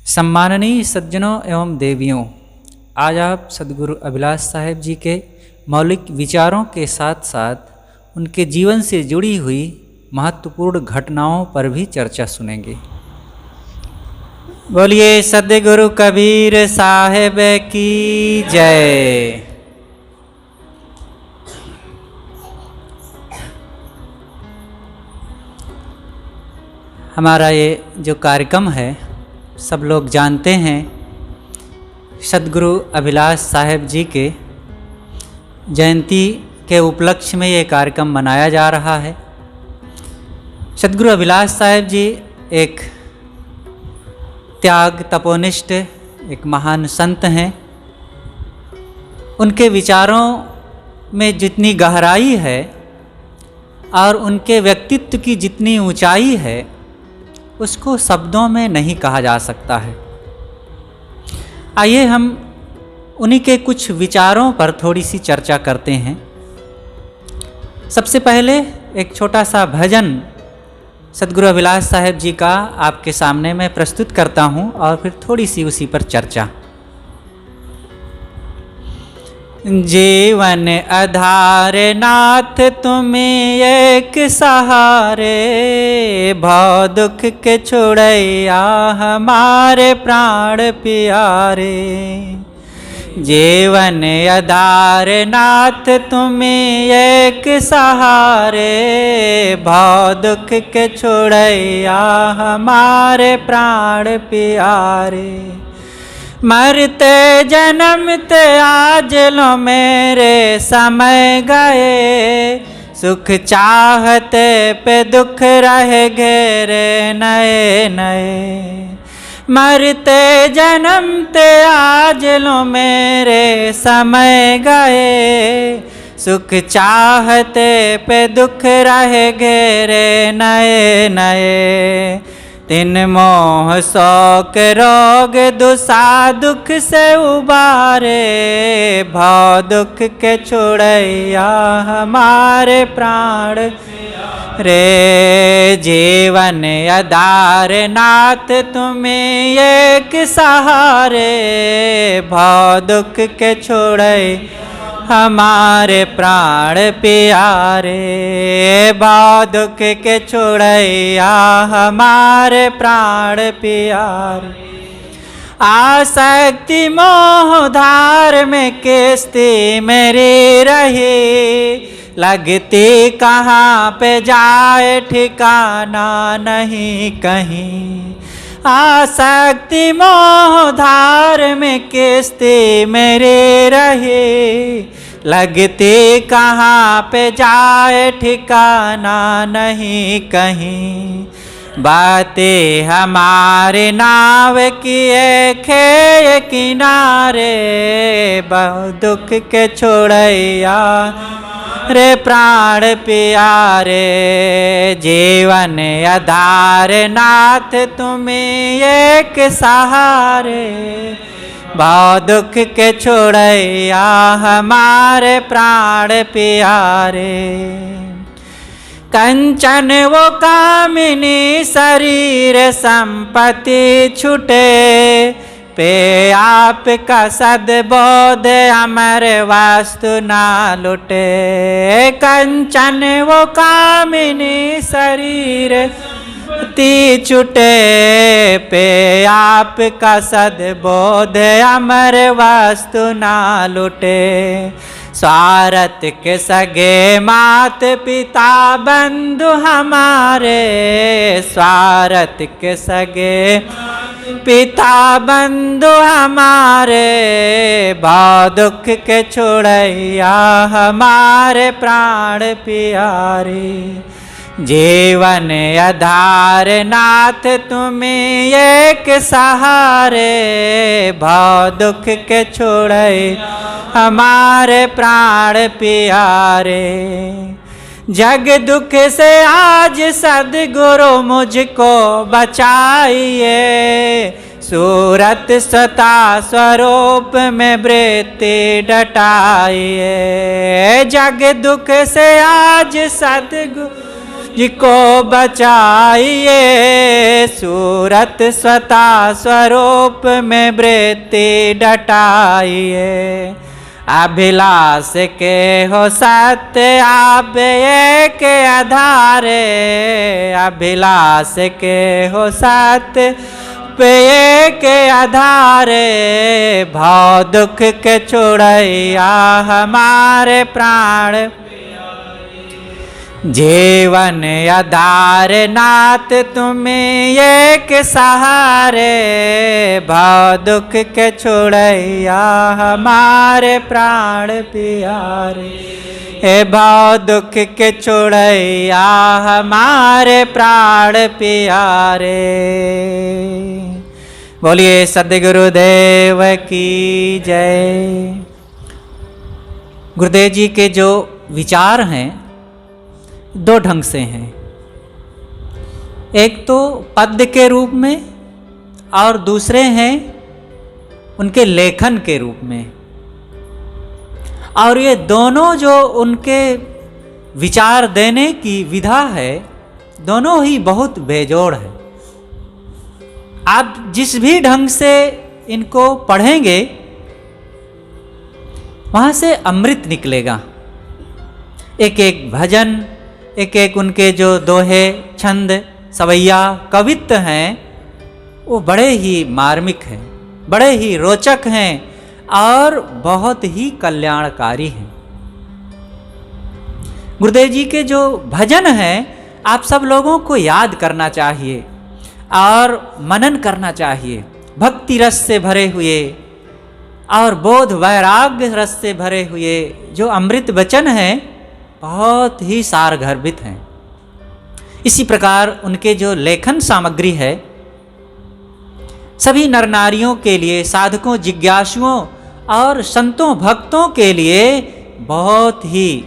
सम्माननीय सज्जनों एवं देवियों, आज आप सदगुरु अभिलाष साहेब जी के मौलिक विचारों के साथ साथ उनके जीवन से जुड़ी हुई महत्वपूर्ण घटनाओं पर भी चर्चा सुनेंगे। बोलिए सदगुरु कबीर साहेब की जय। हमारा ये जो कार्यक्रम है सब लोग जानते हैं, सदगुरु अभिलाष साहेब जी के जयंती के उपलक्ष्य में ये कार्यक्रम मनाया जा रहा है। सदगुरु अभिलाष साहेब जी एक त्याग तपोनिष्ठ एक महान संत हैं। उनके विचारों में जितनी गहराई है और उनके व्यक्तित्व की जितनी ऊंचाई है उसको शब्दों में नहीं कहा जा सकता है। आइए हम उन्हीं के कुछ विचारों पर थोड़ी सी चर्चा करते हैं। सबसे पहले एक छोटा सा भजन सदगुरु अभिलाष साहेब जी का आपके सामने मैं प्रस्तुत करता हूं और फिर थोड़ी सी उसी पर चर्चा। जीवन आधार नाथ तुम्हें एक सहारे, भव दुख के छोड़ैया हमारे प्राण प्यारे। जीवन आधार नाथ तुम्हें एक सहारे, भव दुख के छोड़ैया हमारे प्राण प्यारे। मरते जन्मते आज लो मेरे समय गए, सुख चाहते पे दुख रह घेरे नए नए। मरते जन्मते आज लो मेरे समय गए, सुख चाहते पे दुख रह घेरे नए नए। तिन मोह शौक रोग दुसा दुख से उबारे, भव दुख के छोड़ैया हमारे प्राण रे। जीवन आधार नाथ तुम्हें एक सहारे, भव दुख के छोड़े हमारे प्राण प्यारे। भव दुख के छोड़ैया हमारे प्राण प्यारे। आसक्ति मोह धार में किस्ती मेरी रही, लगती कहाँ पे जाए ठिकाना नहीं कहीं। आसक्ति मोह धार में किस्ती मेरे रही, लगती कहाँ पे जाए ठिकाना नहीं कहीं। बातें हमारे नाव की खे किनारे, बहु दुख के छोड़ैया रे प्राण प्यारे। जीवन आधार नाथ तुम्हें एक सहारे, भव दुख के छोड़ैया हमारे प्राण प्यारे। कंचन वो कामिनी शरीर संपत्ति छुटे, पे आपका सद्बोध अमर वास्तु ना लुटे। कंचन वो कामिनी शरीर ती छुटे, पे आपका सद्बोध अमर वास्तु ना लुटे। स्वार्थ के सगे मात पिता बंधु हमारे, स्वार्थ के सगे पिता बंधु हमारे। भव दुख के छोड़ैया हमारे प्राण प्यारे। जीवन आधार नाथ तुम्हें एक सहारे, भव दुख के छोड़े हमारे प्राण प्यारे। जग दुख से आज सदगुरु मुझको बचाइए, सूरत सता स्वरूप में वृत्ति डटाइए। जग दुख से आज सदगुरु जिको बचाइए, सूरत स्वता स्वरूप में वृत्ति डटाइए। अभिलाष के हो सत्य आप एक आधारे, अभिलाष के हो सत्य पे के आधारे। भाव दुख के छोड़ैया हमारे प्राण, जीवन आधार नाथ तुम्हें एक सहारे। भाव दुख के छोड़ैया हमारे प्राण प्यारे, हे भाव दुख के छोड़ैया हमारे प्राण प्यारे। बोलिए सद्गुरुदेव की जय। गुरुदेव जी के जो विचार हैं दो ढंग से हैं, एक तो पद्य के रूप में और दूसरे हैं उनके लेखन के रूप में। और ये दोनों जो उनके विचार देने की विधा है, दोनों ही बहुत बेजोड़ है। आप जिस भी ढंग से इनको पढ़ेंगे वहाँ से अमृत निकलेगा। एक एक भजन, एक एक उनके जो दोहे, छंद, सवैया, कवित्व हैं, वो बड़े ही मार्मिक हैं, बड़े ही रोचक हैं और बहुत ही कल्याणकारी हैं। गुरुदेव जी के जो भजन हैं आप सब लोगों को याद करना चाहिए और मनन करना चाहिए। भक्ति रस से भरे हुए और बोध वैराग्य रस से भरे हुए जो अमृत वचन हैं बहुत ही सारगर्भित हैं। इसी प्रकार उनके जो लेखन सामग्री है सभी नर नारियों के लिए, साधकों, जिज्ञासुओं और संतों भक्तों के लिए बहुत ही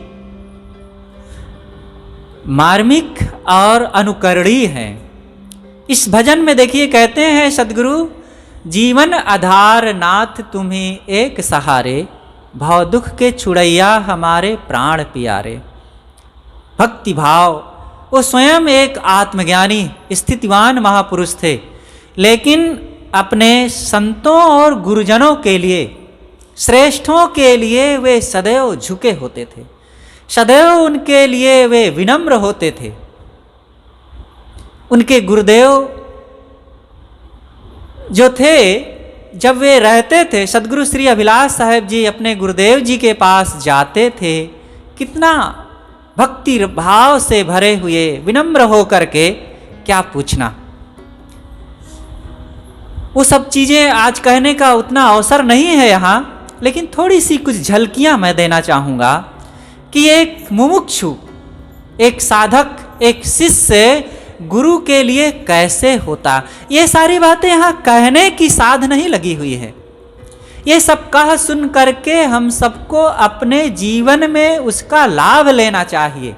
मार्मिक और अनुकरणीय है। इस भजन में देखिए कहते हैं सद्गुरु, जीवन आधार नाथ तुम्हें एक सहारे, भाव दुख के छुड़ैया हमारे प्राण प्यारे। भक्ति भाव, वो स्वयं एक आत्मज्ञानी स्थितिवान महापुरुष थे, लेकिन अपने संतों और गुरुजनों के लिए, श्रेष्ठों के लिए वे सदैव झुके होते थे, सदैव उनके लिए वे विनम्र होते थे। उनके गुरुदेव जो थे, जब वे रहते थे, सद्गुरु श्री अभिलाष साहेब जी अपने गुरुदेव जी के पास जाते थे, कितना भक्ति भाव से भरे हुए विनम्र हो करके, क्या पूछना। वो सब चीज़ें आज कहने का उतना अवसर नहीं है यहाँ, लेकिन थोड़ी सी कुछ झलकियाँ मैं देना चाहूँगा कि एक मुमुक्षु, एक साधक, एक शिष्य गुरु के लिए कैसे होता। ये सारी बातें यहाँ कहने की साध नहीं लगी हुई है, ये सब कह सुन करके हम सबको अपने जीवन में उसका लाभ लेना चाहिए।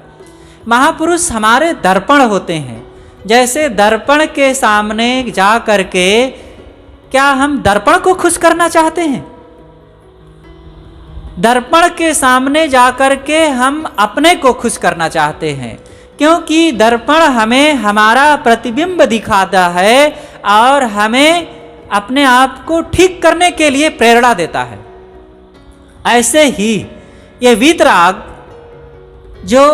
महापुरुष हमारे दर्पण होते हैं, जैसे दर्पण के सामने जा करके क्या हम दर्पण को खुश करना चाहते हैं? दर्पण के सामने जाकर के हम अपने को खुश करना चाहते हैं, क्योंकि दर्पण हमें हमारा प्रतिबिंब दिखाता है और हमें अपने आप को ठीक करने के लिए प्रेरणा देता है। ऐसे ही ये वीतराग जो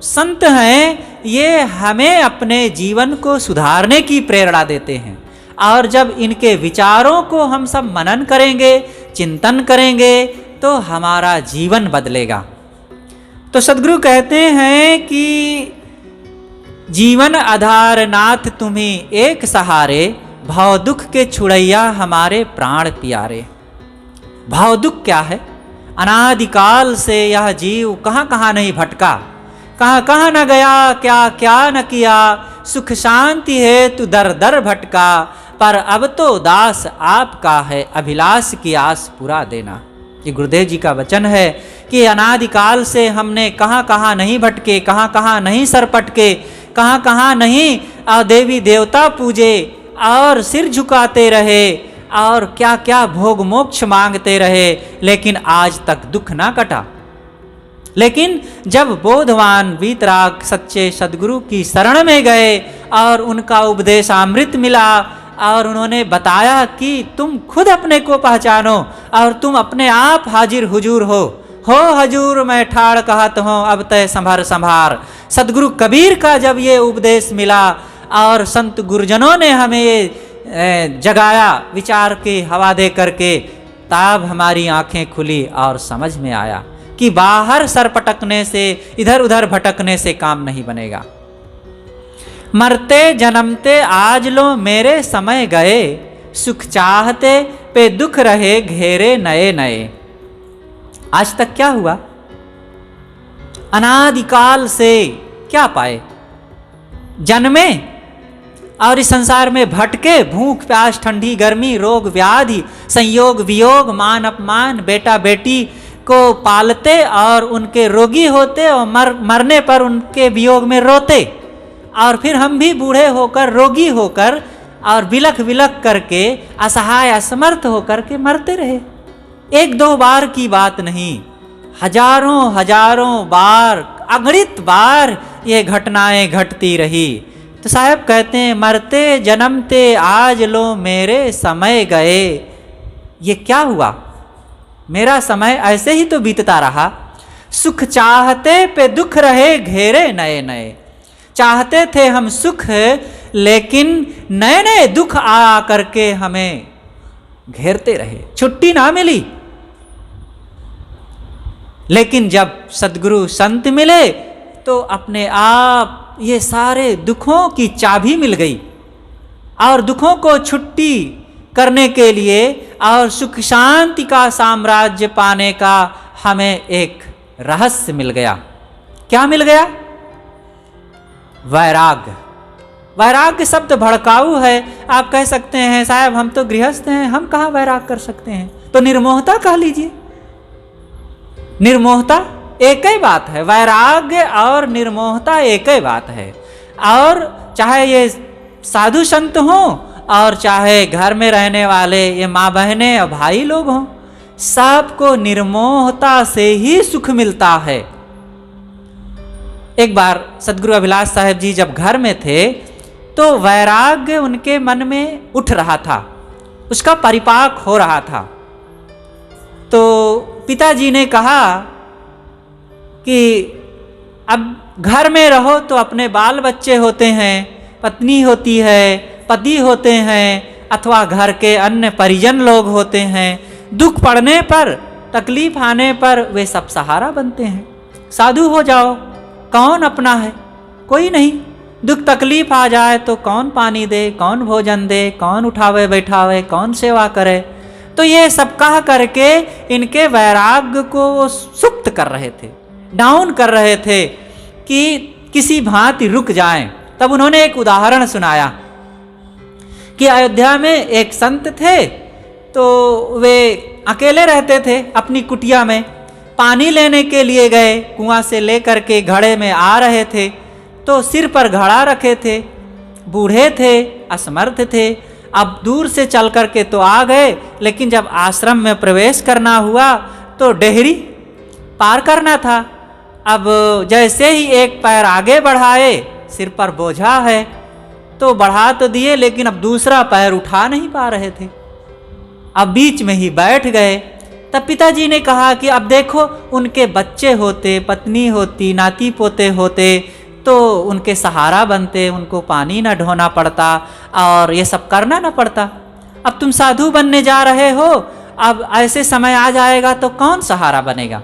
संत हैं, ये हमें अपने जीवन को सुधारने की प्रेरणा देते हैं। और जब इनके विचारों को हम सब मनन करेंगे, चिंतन करेंगे, तो हमारा जीवन बदलेगा। तो सद्गुरु कहते हैं कि जीवन आधार नाथ तुम्हें एक सहारे, भाव दुख के छुड़ैया हमारे प्राण प्यारे। भाव दुख क्या है? अनादिकाल से यह जीव कहाँ कहाँ नहीं भटका, कहाँ कहाँ न गया, क्या क्या न किया, सुख शांति है तू दर दर भटका, पर अब तो दास आपका है, अभिलाष की आस पूरा देना। ये गुरुदेव जी का वचन है कि अनादिकाल से हमने कहाँ कहाँ नहीं भटके, कहाँ कहाँ नहीं सर पटके, कहाँ कहाँ नहीं देवी देवता पूजे और सिर झुकाते रहे और क्या क्या भोग मोक्ष मांगते रहे, लेकिन आज तक दुख ना कटा। लेकिन जब बोधवान वीतराग सच्चे सद्गुरु की शरण में गए और उनका उपदेशामृत मिला और उन्होंने बताया कि तुम खुद अपने को पहचानो और तुम अपने आप हाजिर हुजूर हो हजूर मैं ठाड़ कहत हूँ अब तय संभार संभार। सद्गुरु कबीर का जब ये उपदेश मिला और संत गुरुजनों ने हमें ये जगाया विचार की हवा दे करके, तब हमारी आंखें खुली और समझ में आया कि बाहर सर पटकने से, इधर उधर भटकने से काम नहीं बनेगा। मरते जन्मते आज लो मेरे समय गए, सुख चाहते पे दुख रहे घेरे नए नए। आज तक क्या हुआ? अनादिकाल से क्या पाए? जन्मे और इस संसार में भटके, भूख प्यास ठंडी गर्मी रोग व्याधि संयोग वियोग मान अपमान, बेटा बेटी को पालते और उनके रोगी होते और मरने पर उनके वियोग में रोते, और फिर हम भी बूढ़े होकर रोगी होकर और बिलख बिलख करके असहाय असमर्थ होकर के मरते रहे। एक दो बार की बात नहीं, हजारों हजारों बार, अगणित बार ये घटनाएं घटती रही। तो साहब कहते हैं मरते जन्मते आज लो मेरे समय गए। ये क्या हुआ? मेरा समय ऐसे ही तो बीतता रहा। सुख चाहते पे दुख रहे घेरे नए नए। चाहते थे हम सुख, लेकिन नए नए दुख आ करके हमें घेरते रहे, छुट्टी ना मिली। लेकिन जब सद्गुरु संत मिले तो अपने आप ये सारे दुखों की चाबी मिल गई और दुखों को छुट्टी करने के लिए और सुख शांति का साम्राज्य पाने का हमें एक रहस्य मिल गया। क्या मिल गया? वैराग्य। वैराग्य शब्द भड़काऊ है। आप कह सकते हैं साहब हम तो गृहस्थ हैं, हम कहाँ वैराग कर सकते हैं, तो निर्मोहता कह लीजिए। निर्मोहता एक ही बात है, वैराग्य और निर्मोहता एक ही बात है। और चाहे ये साधु संत हों और चाहे घर में रहने वाले ये माँ बहनें और भाई लोग हों, सबको निर्मोहता से ही सुख मिलता है। एक बार सद्गुरु अभिलाष साहेब जी जब घर में थे तो वैराग्य उनके मन में उठ रहा था, उसका परिपाक हो रहा था। तो पिताजी ने कहा कि अब घर में रहो तो अपने बाल बच्चे होते हैं, पत्नी होती है, पति होते हैं, अथवा घर के अन्य परिजन लोग होते हैं। दुख पड़ने पर, तकलीफ आने पर वे सब सहारा बनते हैं। साधु हो जाओ, कौन अपना है? कोई नहीं। दुख तकलीफ आ जाए तो कौन पानी दे, कौन भोजन दे, कौन उठावे बैठावे, कौन सेवा करे। तो ये सब कह करके इनके वैराग्य को वो सुप्त कर रहे थे, डाउन कर रहे थे कि किसी भांति रुक जाएं। तब उन्होंने एक उदाहरण सुनाया कि अयोध्या में एक संत थे, तो वे अकेले रहते थे अपनी कुटिया में। पानी लेने के लिए गए, कुआं से लेकर के घड़े में आ रहे थे तो सिर पर घड़ा रखे थे, बूढ़े थे, असमर्थ थे। अब दूर से चल करके तो आ गए, लेकिन जब आश्रम में प्रवेश करना हुआ तो डेहरी पार करना था। अब जैसे ही एक पैर आगे बढ़ाए, सिर पर बोझा है तो बढ़ा तो दिए, लेकिन अब दूसरा पैर उठा नहीं पा रहे थे। अब बीच में ही बैठ गए। तब पिताजी ने कहा कि अब देखो उनके बच्चे होते, पत्नी होती, नाती पोते होते तो उनके सहारा बनते, उनको पानी न ढोना पड़ता और ये सब करना न पड़ता। अब तुम साधु बनने जा रहे हो, अब ऐसे समय आ जाएगा तो कौन सहारा बनेगा?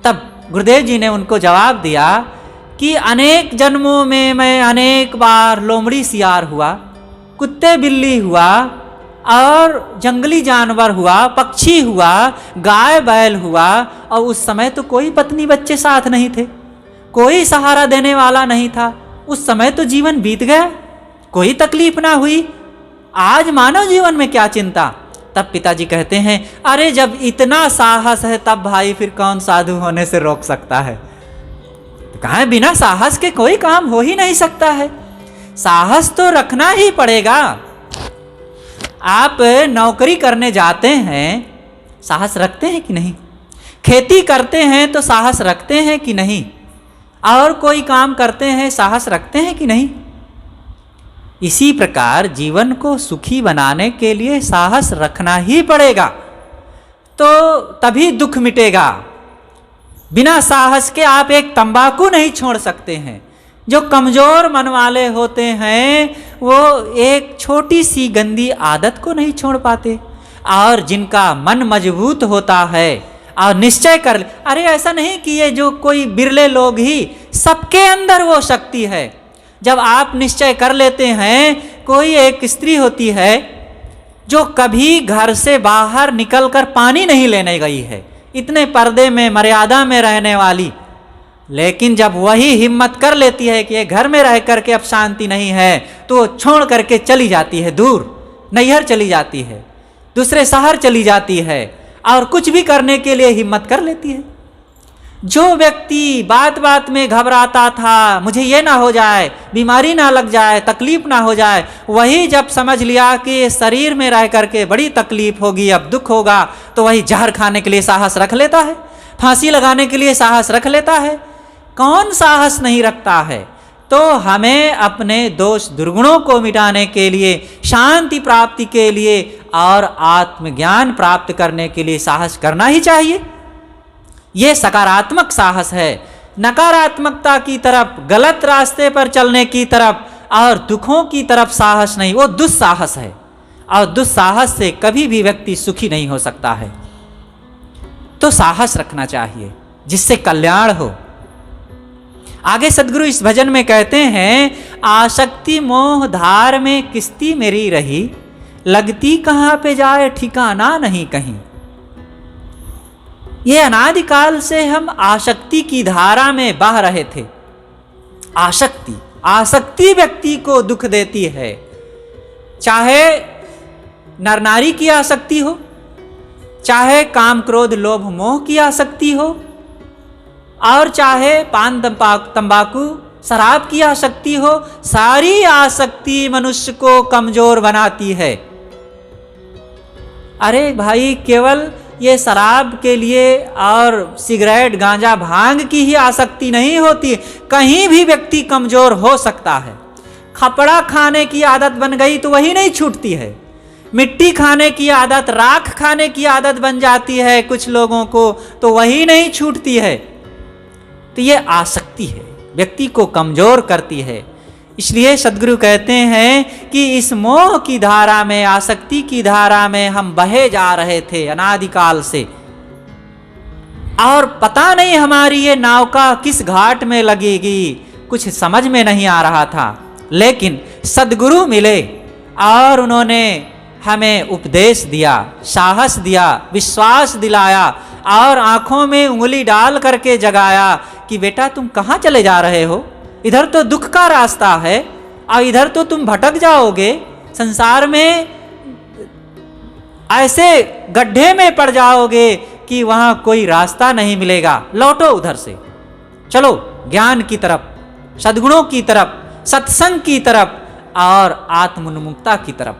तब गुरुदेव जी ने उनको जवाब दिया कि अनेक जन्मों में मैं अनेक बार लोमड़ी सियार हुआ, कुत्ते बिल्ली हुआ और जंगली जानवर हुआ, पक्षी हुआ, गाय बैल हुआ, और उस समय तो कोई पत्नी बच्चे साथ नहीं थे, कोई सहारा देने वाला नहीं था। उस समय तो जीवन बीत गया, कोई तकलीफ ना हुई। आज मानव जीवन में क्या चिंता? तब पिताजी कहते हैं अरे जब इतना साहस है तब भाई फिर कौन साधु होने से रोक सकता है? तो कहा बिना साहस के कोई काम हो ही नहीं सकता है, साहस तो रखना ही पड़ेगा। आप नौकरी करने जाते हैं, साहस रखते हैं कि नहीं? खेती करते हैं तो साहस रखते हैं कि नहीं, और कोई काम करते हैं साहस रखते हैं कि नहीं। इसी प्रकार जीवन को सुखी बनाने के लिए साहस रखना ही पड़ेगा, तो तभी दुख मिटेगा। बिना साहस के आप एक तंबाकू नहीं छोड़ सकते हैं। जो कमज़ोर मन वाले होते हैं वो एक छोटी सी गंदी आदत को नहीं छोड़ पाते, और जिनका मन मजबूत होता है और निश्चय कर, अरे ऐसा नहीं कि ये जो कोई बिरले लोग ही, सबके अंदर वो शक्ति है। जब आप निश्चय कर लेते हैं, कोई एक स्त्री होती है जो कभी घर से बाहर निकलकर पानी नहीं लेने गई है, इतने पर्दे में मर्यादा में रहने वाली, लेकिन जब वही हिम्मत कर लेती है कि ये घर में रह करके अब शांति नहीं है, तो छोड़ करके चली जाती है दूर, नैहर चली जाती है, दूसरे शहर चली जाती है, और कुछ भी करने के लिए हिम्मत कर लेती है। जो व्यक्ति बात बात में घबराता था, मुझे ये ना हो जाए, बीमारी ना लग जाए, तकलीफ ना हो जाए, वही जब समझ लिया कि शरीर में रह करके बड़ी तकलीफ होगी, अब दुख होगा, तो वही जहर खाने के लिए साहस रख लेता है, फांसी लगाने के लिए साहस रख लेता है। कौन साहस नहीं रखता है? तो हमें अपने दोष दुर्गुणों को मिटाने के लिए, शांति प्राप्ति के लिए और आत्मज्ञान प्राप्त करने के लिए साहस करना ही चाहिए। ये सकारात्मक साहस है। नकारात्मकता की तरफ, गलत रास्ते पर चलने की तरफ और दुखों की तरफ साहस नहीं, वो दुस्साहस है, और दुस्साहस से कभी भी व्यक्ति सुखी नहीं हो सकता है। तो साहस रखना चाहिए जिससे कल्याण हो। आगे सदगुरु इस भजन में कहते हैं, आसक्ति मोह धार में किस्ती मेरी रही, लगती कहाँ पे जाए ठिकाना नहीं कहीं। ये अनादिकाल से हम आसक्ति की धारा में बह रहे थे। आसक्ति व्यक्ति को दुख देती है, चाहे नर नारी की आसक्ति हो, चाहे काम क्रोध लोभ मोह की आसक्ति हो, और चाहे पान तंबाकू शराब की आसक्ति हो। सारी आसक्ति मनुष्य को कमजोर बनाती है। अरे भाई, केवल ये शराब के लिए और सिगरेट गांजा भांग की ही आसक्ति नहीं होती, कहीं भी व्यक्ति कमजोर हो सकता है। खपड़ा खाने की आदत बन गई तो वही नहीं छूटती है। मिट्टी खाने की आदत, राख खाने की आदत बन जाती है कुछ लोगों को, तो वही नहीं छूटती है। तो ये आसक्ति है, व्यक्ति को कमजोर करती है। इसलिए सदगुरु कहते हैं कि इस मोह की धारा में, आसक्ति की धारा में हम बहे जा रहे थे अनादिकाल से, और पता नहीं हमारी ये नौका किस घाट में लगेगी, कुछ समझ में नहीं आ रहा था। लेकिन सदगुरु मिले और उन्होंने हमें उपदेश दिया, साहस दिया, विश्वास दिलाया, और आंखों में उंगली डाल करके जगाया कि बेटा तुम कहाँ चले जा रहे हो, इधर तो दुख का रास्ता है, और इधर तो तुम भटक जाओगे, संसार में ऐसे गड्ढे में पड़ जाओगे कि वहाँ कोई रास्ता नहीं मिलेगा। लौटो उधर से, चलो ज्ञान की तरफ, सद्गुणों की तरफ, सत्संग की तरफ और आत्मोन्मुखता की तरफ,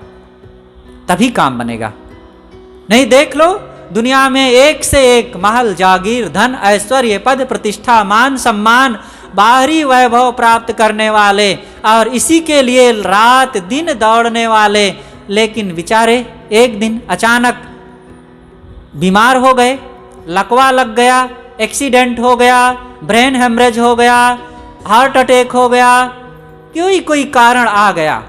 तभी काम बनेगा। नहीं, देख लो दुनिया में एक से एक महल, जागीर, धन, ऐश्वर्य, पद, प्रतिष्ठा, मान, सम्मान, बाहरी वैभव प्राप्त करने वाले, और इसी के लिए रात दिन दौड़ने वाले, लेकिन बेचारे एक दिन अचानक बीमार हो गए, लकवा लग गया, एक्सीडेंट हो गया, ब्रेन हेमरेज हो गया, हार्ट अटैक हो गया, कोई कारण आ गया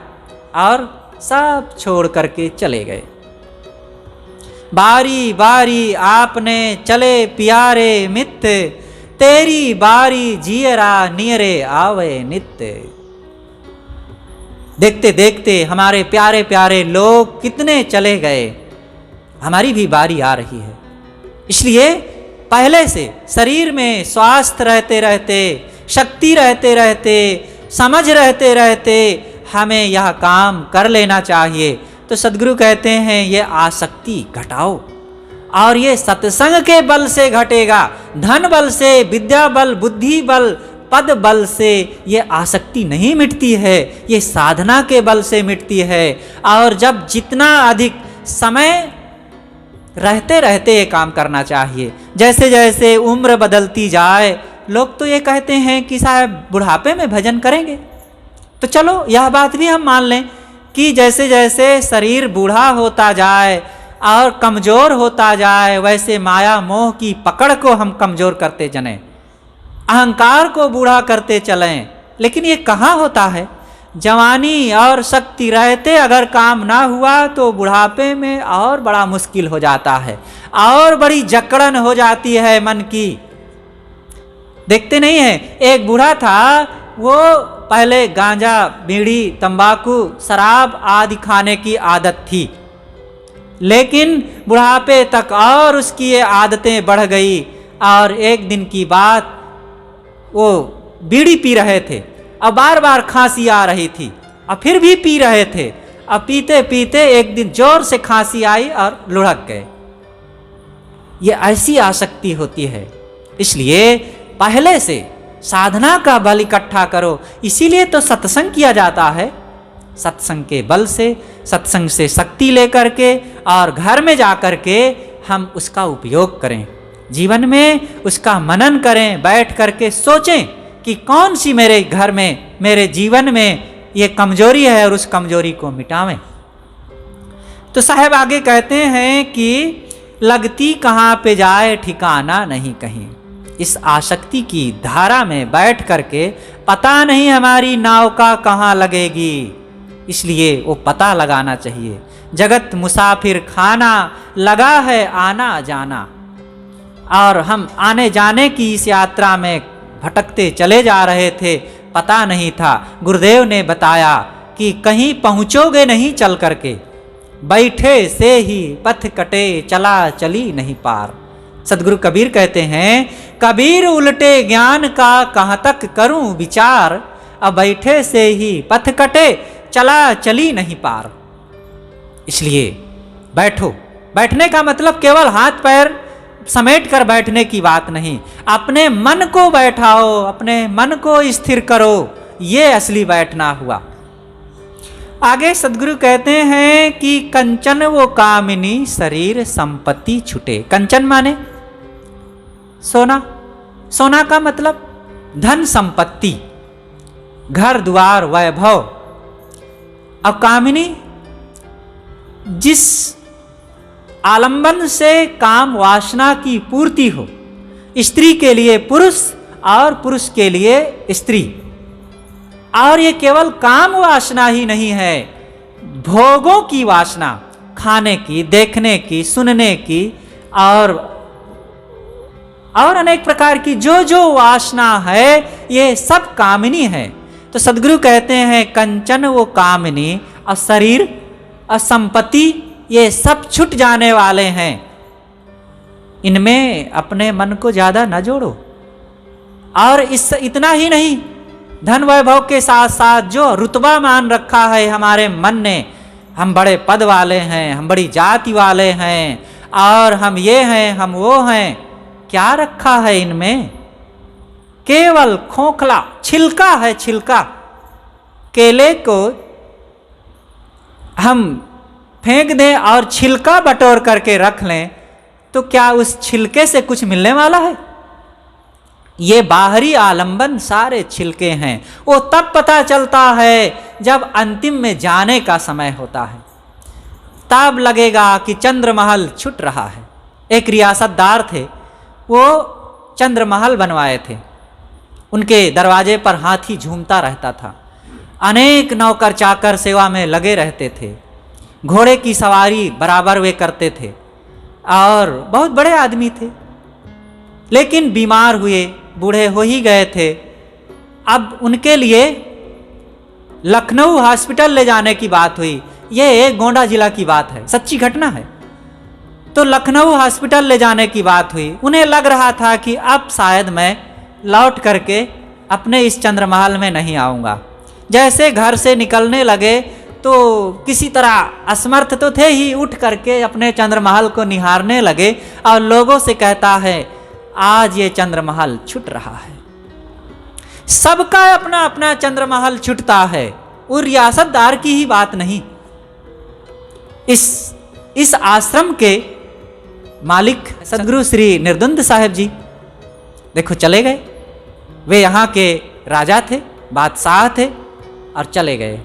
और सब छोड़ करके चले गए। बारी बारी आपने चले प्यारे मित्र, तेरी बारी जियरा नियरे आवे नित्य। देखते देखते हमारे प्यारे प्यारे लोग कितने चले गए, हमारी भी बारी आ रही है। इसलिए पहले से शरीर में स्वास्थ्य रहते रहते, शक्ति रहते रहते, समझ रहते रहते हमें यह काम कर लेना चाहिए। तो सदगुरु कहते हैं ये आसक्ति घटाओ, और ये सत्संग के बल से घटेगा। धन बल से, विद्या बल, बुद्धि बल, पद बल से ये आसक्ति नहीं मिटती है, ये साधना के बल से मिटती है। और जब जितना अधिक समय रहते रहते ये काम करना चाहिए। जैसे जैसे उम्र बदलती जाए, लोग तो ये कहते हैं कि साहब बुढ़ापे में भजन करेंगे। तो चलो यह बात भी हम मान लें कि जैसे जैसे शरीर बूढ़ा होता जाए और कमज़ोर होता जाए, वैसे माया मोह की पकड़ को हम कमज़ोर करते चलें, अहंकार को बूढ़ा करते चलें। लेकिन ये कहाँ होता है? जवानी और शक्ति रहते अगर काम ना हुआ तो बुढ़ापे में और बड़ा मुश्किल हो जाता है, और बड़ी जकड़न हो जाती है मन की। देखते नहीं है, एक बूढ़ा था, वो पहले गांजा, बीड़ी, तंबाकू, शराब आदि खाने की आदत थी, लेकिन बुढ़ापे तक और उसकी ये आदतें बढ़ गई। और एक दिन की बात, वो बीड़ी पी रहे थे, अब बार बार खांसी आ रही थी, और फिर भी पी रहे थे। अब पीते पीते एक दिन जोर से खांसी आई और लुढ़क गए। ये ऐसी आसक्ति होती है। इसलिए पहले से साधना का बल इकट्ठा करो। इसीलिए तो सत्संग किया जाता है। सत्संग के बल से, सत्संग से शक्ति लेकर के और घर में जा कर के हम उसका उपयोग करें, जीवन में उसका मनन करें, बैठ करके सोचें कि कौन सी मेरे घर में, मेरे जीवन में ये कमजोरी है और उस कमजोरी को मिटावें। तो साहब आगे कहते हैं कि लगती कहाँ पे जाए ठिकाना नहीं कहीं। इस आसक्ति की धारा में बैठ करके पता नहीं हमारी नाव का कहाँ लगेगी, इसलिए वो पता लगाना चाहिए। जगत मुसाफिर खाना, लगा है आना जाना, और हम आने जाने की इस यात्रा में भटकते चले जा रहे थे, पता नहीं था। गुरुदेव ने बताया कि कहीं पहुँचोगे नहीं चल करके, बैठे से ही पथ कटे, चला चली नहीं पार। सदगुरु कबीर कहते हैं, कबीर उल्टे ज्ञान का कहाँ तक करूं विचार, अब बैठे से ही पथ कटे, चला चली नहीं पार। इसलिए बैठो। बैठने का मतलब केवल हाथ पैर समेट कर बैठने की बात नहीं, अपने मन को बैठाओ, अपने मन को स्थिर करो, ये असली बैठना हुआ। आगे सदगुरु कहते हैं कि कंचन वो कामिनी, शरीर संपत्ति छुटे। कंचन माने सोना। सोना का मतलब धन संपत्ति, घर द्वार वैभव। और कामिनी, जिस आलंबन से काम वासना की पूर्ति हो, स्त्री के लिए पुरुष और पुरुष के लिए स्त्री। और ये केवल काम वासना ही नहीं है, भोगों की वासना, खाने की, देखने की, सुनने की, और अनेक प्रकार की जो जो वासना है, ये सब कामिनी है। तो सदगुरु कहते हैं कंचन वो कामिनी, और शरीर और संपत्ति ये सब छूट जाने वाले हैं। इनमें अपने मन को ज्यादा न जोड़ो। और इतना ही नहीं, धन वैभव के साथ साथ जो रुतबा मान रखा है हमारे मन ने, हम बड़े पद वाले हैं, हम बड़ी जाति वाले हैं, और हम ये हैं, हम वो हैं, क्या रखा है इनमें? केवल खोखला छिलका है, छिलका। केले को हम फेंक दें और छिलका बटोर करके रख लें, तो क्या उस छिलके से कुछ मिलने वाला है? ये बाहरी आलंबन सारे छिलके हैं। वो तब पता चलता है जब अंतिम में जाने का समय होता है, तब लगेगा कि चंद्रमहल छूट रहा है। एक रियासतदार थे, वो चंद्रमहल बनवाए थे। उनके दरवाजे पर हाथी झूमता रहता था, अनेक नौकर चाकर सेवा में लगे रहते थे, घोड़े की सवारी बराबर वे करते थे, और बहुत बड़े आदमी थे। लेकिन बीमार हुए, बूढ़े हो ही गए थे। अब उनके लिए लखनऊ हॉस्पिटल ले जाने की बात हुई। ये गोंडा जिला की बात है, सच्ची घटना है। तो लखनऊ हॉस्पिटल ले जाने की बात हुई। उन्हें लग रहा था कि अब शायद मैं लौट करके अपने इस चंद्रमहल में नहीं आऊँगा। जैसे घर से निकलने लगे तो किसी तरह असमर्थ तो थे ही, उठ करके अपने चंद्रमहल को निहारने लगे और लोगों से कहता है, आज ये चंद्रमहल छूट रहा है। सबका अपना अपना चंद्रमहल छूटता है, वो रियासतदार की ही बात नहीं। इस आश्रम के मालिक सदगुरु श्री निर्द्वंद साहेब जी देखो चले गए। वे यहाँ के राजा थे, बादशाह थे और चले गए।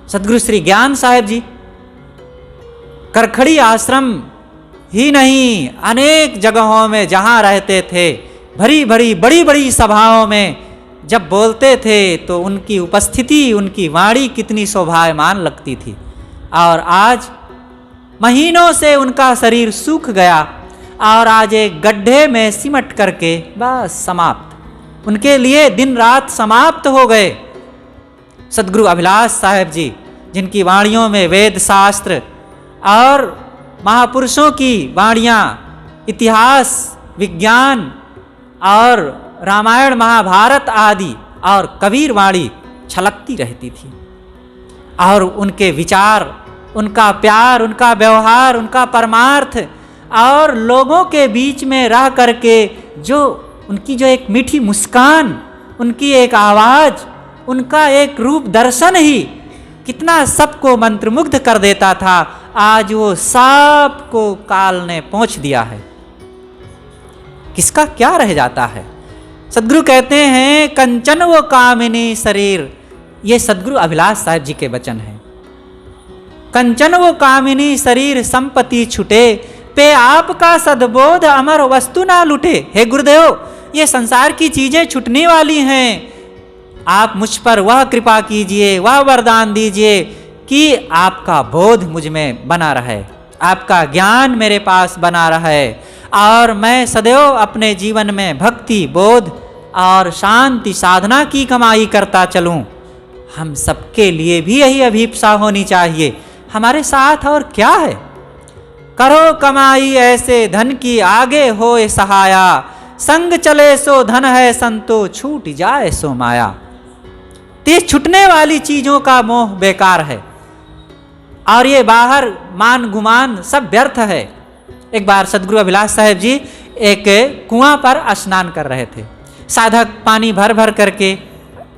सदगुरु श्री ज्ञान साहेब जी करखड़ी आश्रम ही नहीं, अनेक जगहों में जहाँ रहते थे, भरी भरी बड़ी बड़ी सभाओं में जब बोलते थे तो उनकी उपस्थिति, उनकी वाणी कितनी शोभायमान लगती थी। और आज महीनों से उनका शरीर सूख गया और आज एक गड्ढे में सिमट करके बस समाप्त, उनके लिए दिन रात समाप्त हो गए। सदगुरु अभिलाष साहेब जी जिनकी वाणियों में वेद शास्त्र और महापुरुषों की वाणियाँ, इतिहास, विज्ञान और रामायण महाभारत आदि और कबीर वाणी छलकती रहती थी। और उनके विचार, उनका प्यार, उनका व्यवहार, उनका परमार्थ और लोगों के बीच में रह करके जो उनकी जो एक मीठी मुस्कान, उनकी एक आवाज़, उनका एक रूप दर्शन ही कितना सबको मंत्रमुग्ध कर देता था। आज वो सबको काल ने पहुँच दिया है। किसका क्या रह जाता है? सदगुरु कहते हैं कंचन वो कामिनी शरीर, ये सदगुरु अभिलाष साहेब जी के वचन हैं। कंचन वो कामिनी शरीर संपत्ति छुटे, पे आपका सद्बोध अमर वस्तु ना लुटे। हे गुरुदेव, ये संसार की चीजें छुटने वाली हैं, आप मुझ पर वह कृपा कीजिए, वह वरदान दीजिए कि आपका बोध मुझ में बना रहे, आपका ज्ञान मेरे पास बना रहे और मैं सदैव अपने जीवन में भक्ति, बोध और शांति साधना की कमाई करता चलूं। हम सबके लिए भी यही अभिप्सा होनी चाहिए। हमारे साथ और क्या है? करो कमाई ऐसे धन की आगे होए सहाया, संग चले सो धन है संतो छूट जाए सो माया। ते छुटने वाली चीजों का मोह बेकार है और ये बाहर मान गुमान सब व्यर्थ है। एक बार सदगुरु अभिलाष साहेब जी एक कुआं पर स्नान कर रहे थे। साधक पानी भर भर करके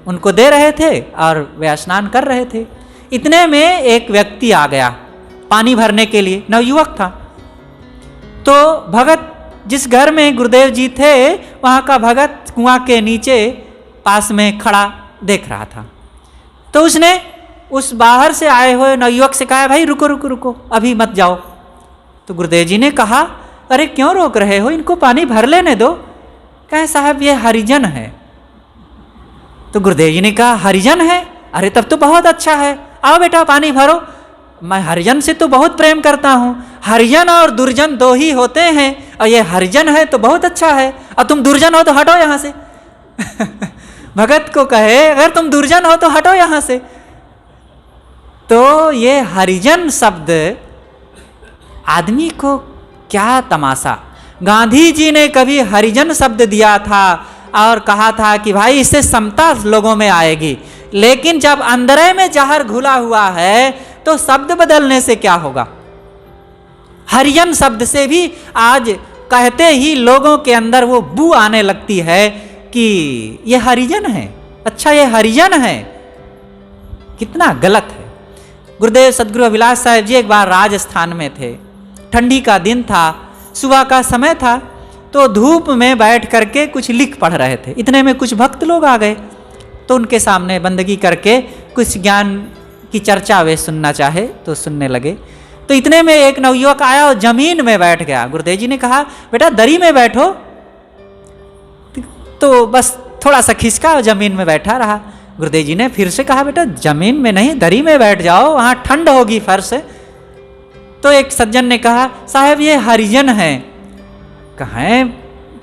उनको दे रहे थे और वे स्नान कर रहे थे। इतने में एक व्यक्ति आ गया पानी भरने के लिए, नवयुवक था। तो भगत जिस घर में गुरुदेव जी थे वहाँ का भगत कुआं के नीचे पास में खड़ा देख रहा था। तो उसने उस बाहर से आए हुए नवयुवक से कहा, भाई रुको रुको रुको, अभी मत जाओ। तो गुरुदेव जी ने कहा, अरे क्यों रोक रहे हो, इनको पानी भर लेने दो। कहे साहब ये हरिजन है। तो गुरुदेव जी ने कहा, हरिजन है? अरे तब तो बहुत अच्छा है, आओ बेटा पानी भरो। मैं हरिजन से तो बहुत प्रेम करता हूँ। हरिजन और दुर्जन दो ही होते हैं और ये हरिजन है तो बहुत अच्छा है, और तुम दुर्जन हो तो हटो यहाँ से। भगत को कहे, अगर तुम दुर्जन हो तो हटो यहाँ से। तो ये हरिजन शब्द आदमी को क्या तमाशा। गांधी जी ने कभी हरिजन शब्द दिया था और कहा था कि भाई इससे समता लोगों में आएगी, लेकिन जब अंदर में जहर घुला हुआ है तो शब्द बदलने से क्या होगा। हरिजन शब्द से भी आज कहते ही लोगों के अंदर वो बू आने लगती है कि ये हरिजन है, अच्छा ये हरिजन है। कितना गलत है। गुरुदेव सदगुरु अभिलाष साहेब जी एक बार राजस्थान में थे। ठंडी का दिन था, सुबह का समय था, तो धूप में बैठ करके कुछ लिख पढ़ रहे थे। इतने में कुछ भक्त लोग आ गए तो उनके सामने बंदगी करके कुछ ज्ञान की चर्चा वे सुनना चाहे तो सुनने लगे। तो इतने में एक नवयुवक आया और जमीन में बैठ गया। गुरुदेव जी ने कहा, बेटा दरी में बैठो। तो बस थोड़ा सा खिसका और जमीन में बैठा रहा। गुरुदेव जी ने फिर से कहा, बेटा जमीन में नहीं दरी में बैठ जाओ, वहाँ ठंड होगी फर्श। तो एक सज्जन ने कहा, साहब ये हरिजन है। कहें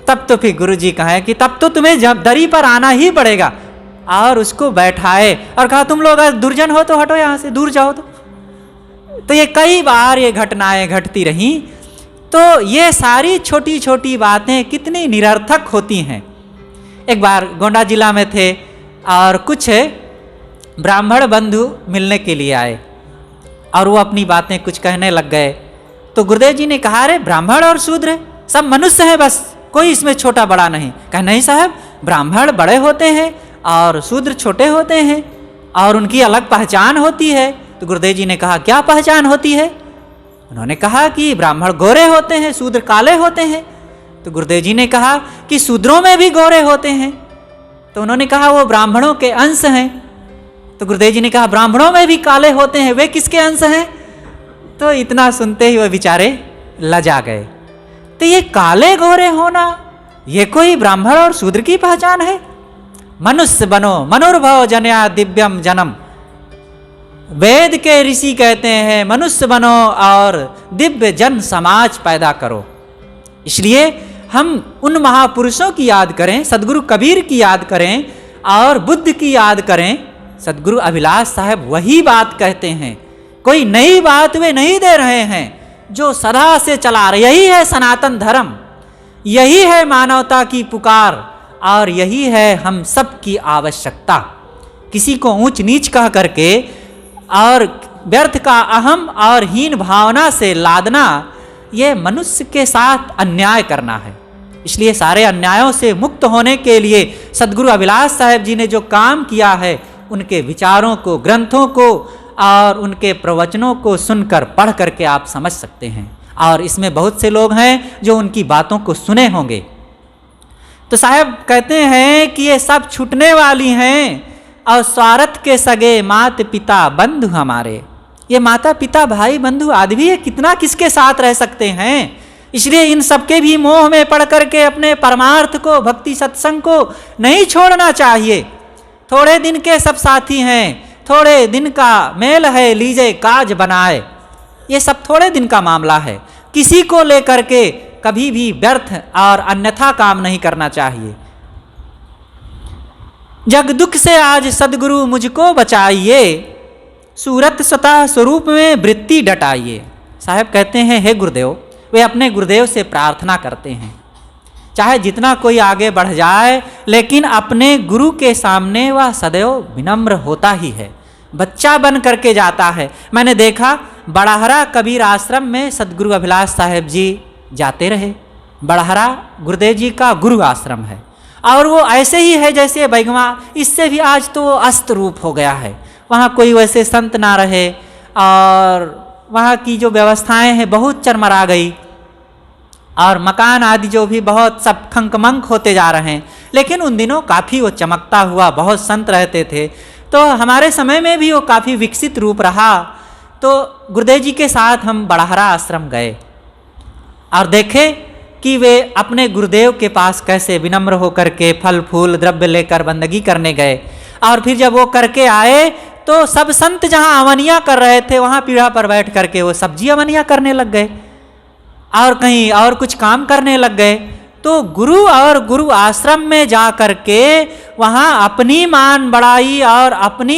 तब तो फिर गुरुजी कहें कि तब तो तुम्हें जब दरी पर आना ही पड़ेगा, और उसको बैठाए और कहा, तुम लोग दुर्जन हो तो हटो यहाँ से, दूर जाओ। तो ये कई बार ये घटनाएं घटती रहीं। तो ये सारी छोटी छोटी बातें कितनी निरर्थक होती हैं। एक बार गोंडा जिला में थे और कुछ ब्राह्मण बंधु मिलने के लिए आए और वो अपनी बातें कुछ कहने लग गए। तो गुरुदेव जी ने कहा, अरे ब्राह्मण और शूद्र सब मनुष्य हैं, बस कोई इसमें छोटा बड़ा नहीं। कहा, नहीं साहब, ब्राह्मण बड़े होते हैं और शूद्र छोटे होते हैं और उनकी अलग पहचान होती है। तो गुरुदेव जी ने कहा, क्या पहचान होती है? उन्होंने कहा कि ब्राह्मण गोरे होते हैं, शूद्र काले होते हैं। तो गुरुदेव जी ने कहा कि शूद्रों में भी गोरे होते हैं। तो उन्होंने कहा वो ब्राह्मणों के अंश हैं। तो गुरुदेव जी ने कहा ब्राह्मणों में भी काले होते हैं, वे किसके अंश हैं? तो इतना सुनते ही वह बेचारे लजा गए। तो ये काले गोरे होना, ये कोई ब्राह्मण और शूद्र की पहचान है? मनुष्य बनो मनुर्भव जन्या दिव्यम जन्म। वेद के ऋषि कहते हैं मनुष्य बनो और दिव्य जन समाज पैदा करो। इसलिए हम उन महापुरुषों की याद करें, सदगुरु कबीर की याद करें और बुद्ध की याद करें। सदगुरु अभिलाष साहब वही बात कहते हैं, कोई नई बात वे नहीं दे रहे हैं, जो सदा से चला रहे। यही है सनातन धर्म, यही है मानवता की पुकार और यही है हम सब की आवश्यकता। किसी को ऊंच नीच कह करके और व्यर्थ का अहम और हीन भावना से लादना, ये मनुष्य के साथ अन्याय करना है। इसलिए सारे अन्यायों से मुक्त होने के लिए सदगुरु अभिलाष साहब जी ने जो काम किया है, उनके विचारों को, ग्रंथों को और उनके प्रवचनों को सुनकर पढ़ करके आप समझ सकते हैं। और इसमें बहुत से लोग हैं जो उनकी बातों को सुने होंगे। तो साहब कहते हैं कि ये सब छूटने वाली हैं और स्वार्थ के सगे माता पिता बंधु हमारे। ये माता पिता भाई बंधु आदि ये कितना किसके साथ रह सकते हैं? इसलिए इन सबके भी मोह में पड़ करके अपने परमार्थ को, भक्ति सत्संग को नहीं छोड़ना चाहिए। थोड़े दिन के सब साथी हैं, थोड़े दिन का मेल है लीजिए काज बनाए। ये सब थोड़े दिन का मामला है। किसी को लेकर के कभी भी व्यर्थ और अन्यथा काम नहीं करना चाहिए। जग दुख से आज सदगुरु मुझको बचाइए, सूरत स्वतः स्वरूप में वृत्ति डटाइए। साहब कहते हैं हे गुरुदेव, वे अपने गुरुदेव से प्रार्थना करते हैं, चाहे जितना कोई आगे बढ़ जाए लेकिन अपने गुरु के सामने वह सदैव विनम्र होता ही है, बच्चा बन करके जाता है। मैंने देखा बड़हरा कबीर आश्रम में सदगुरु अभिलाष साहब जी जाते रहे। बड़हरा गुरुदेव जी का गुरु आश्रम है और वो ऐसे ही है जैसे बैगवा, इससे भी आज तो वो अस्त रूप हो गया है। वहाँ कोई वैसे संत ना रहे और वहाँ की जो व्यवस्थाएं हैं बहुत चरमरा गई और मकान आदि जो भी बहुत सब खंकमंक होते जा रहे हैं। लेकिन उन दिनों काफ़ी वो चमकता हुआ बहुत संत रहते थे। तो हमारे समय में भी वो काफ़ी विकसित रूप रहा। तो गुरुदेव जी के साथ हम बड़हरा आश्रम गए और देखे कि वे अपने गुरुदेव के पास कैसे विनम्र होकर के फल फूल द्रव्य लेकर बंदगी करने गए। और फिर जब वो करके आए तो सब संत जहाँ अवनिया कर रहे थे वहाँ पीढ़ा पर बैठ करके वो सब्जी अवनिया करने लग गए और कहीं और कुछ काम करने लग गए। तो गुरु और गुरु आश्रम में जा करके वहाँ अपनी मान बढ़ाई और अपनी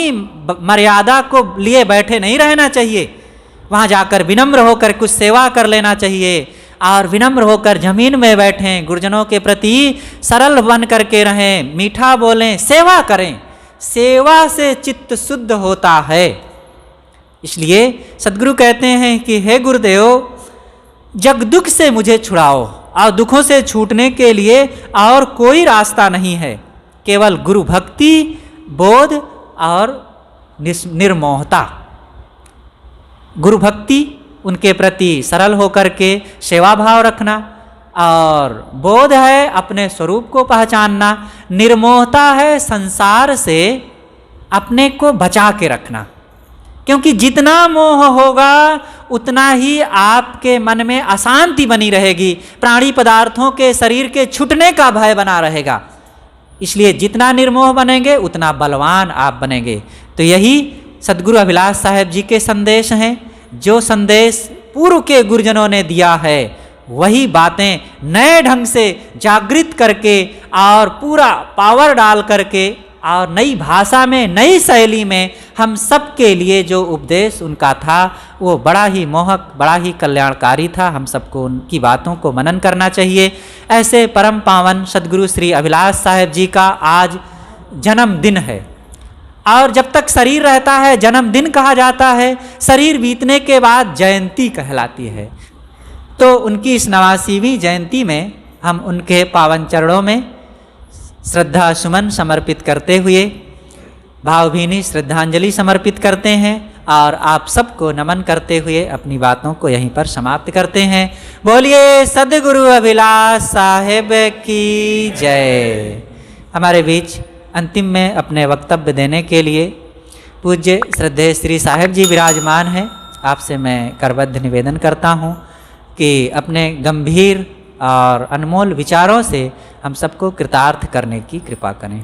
मर्यादा को लिए बैठे नहीं रहना चाहिए। वहाँ जाकर विनम्र होकर कुछ सेवा कर लेना चाहिए और विनम्र होकर जमीन में बैठें, गुरुजनों के प्रति सरल बन करके रहें, मीठा बोलें, सेवा करें। सेवा से चित्त शुद्ध होता है। इसलिए सदगुरु कहते हैं कि हे गुरुदेव, जग दुख से मुझे छुड़ाओ और दुखों से छूटने के लिए और कोई रास्ता नहीं है, केवल गुरु भक्ति, बोध और निर्मोहता। गुरु भक्ति, उनके प्रति सरल होकर के सेवा भाव रखना और बोध है अपने स्वरूप को पहचानना, निर्मोहता है संसार से अपने को बचा के रखना। क्योंकि जितना मोह होगा उतना ही आपके मन में अशांति बनी रहेगी, प्राणी पदार्थों के शरीर के छूटने का भय बना रहेगा। इसलिए जितना निर्मोह बनेंगे उतना बलवान आप बनेंगे। तो यही सदगुरु अभिलाष साहब जी के संदेश हैं। जो संदेश पूर्व के गुरुजनों ने दिया है वही बातें नए ढंग से जागृत करके और पूरा पावर डाल करके और नई भाषा में, नई शैली में हम सब के लिए जो उपदेश उनका था वो बड़ा ही मोहक, बड़ा ही कल्याणकारी था। हम सबको उनकी बातों को मनन करना चाहिए। ऐसे परम पावन सदगुरु श्री अभिलाष साहब जी का आज जन्मदिन है और जब तक शरीर रहता है जन्मदिन कहा जाता है, शरीर बीतने के बाद जयंती कहलाती है। तो उनकी इस 89वीं जयंती में हम उनके पावन चरणों में श्रद्धा सुमन समर्पित करते हुए भावभीनी श्रद्धांजलि समर्पित करते हैं और आप सबको नमन करते हुए अपनी बातों को यहीं पर समाप्त करते हैं। बोलिए सद्गुरु अभिलाष साहेब की जय। हमारे बीच अंतिम में अपने वक्तव्य देने के लिए पूज्य श्रद्धेय श्री साहेब जी विराजमान हैं। आपसे मैं करबद्ध निवेदन करता हूँ कि अपने गंभीर और अनमोल विचारों से हम सबको कृतार्थ करने की कृपा करें।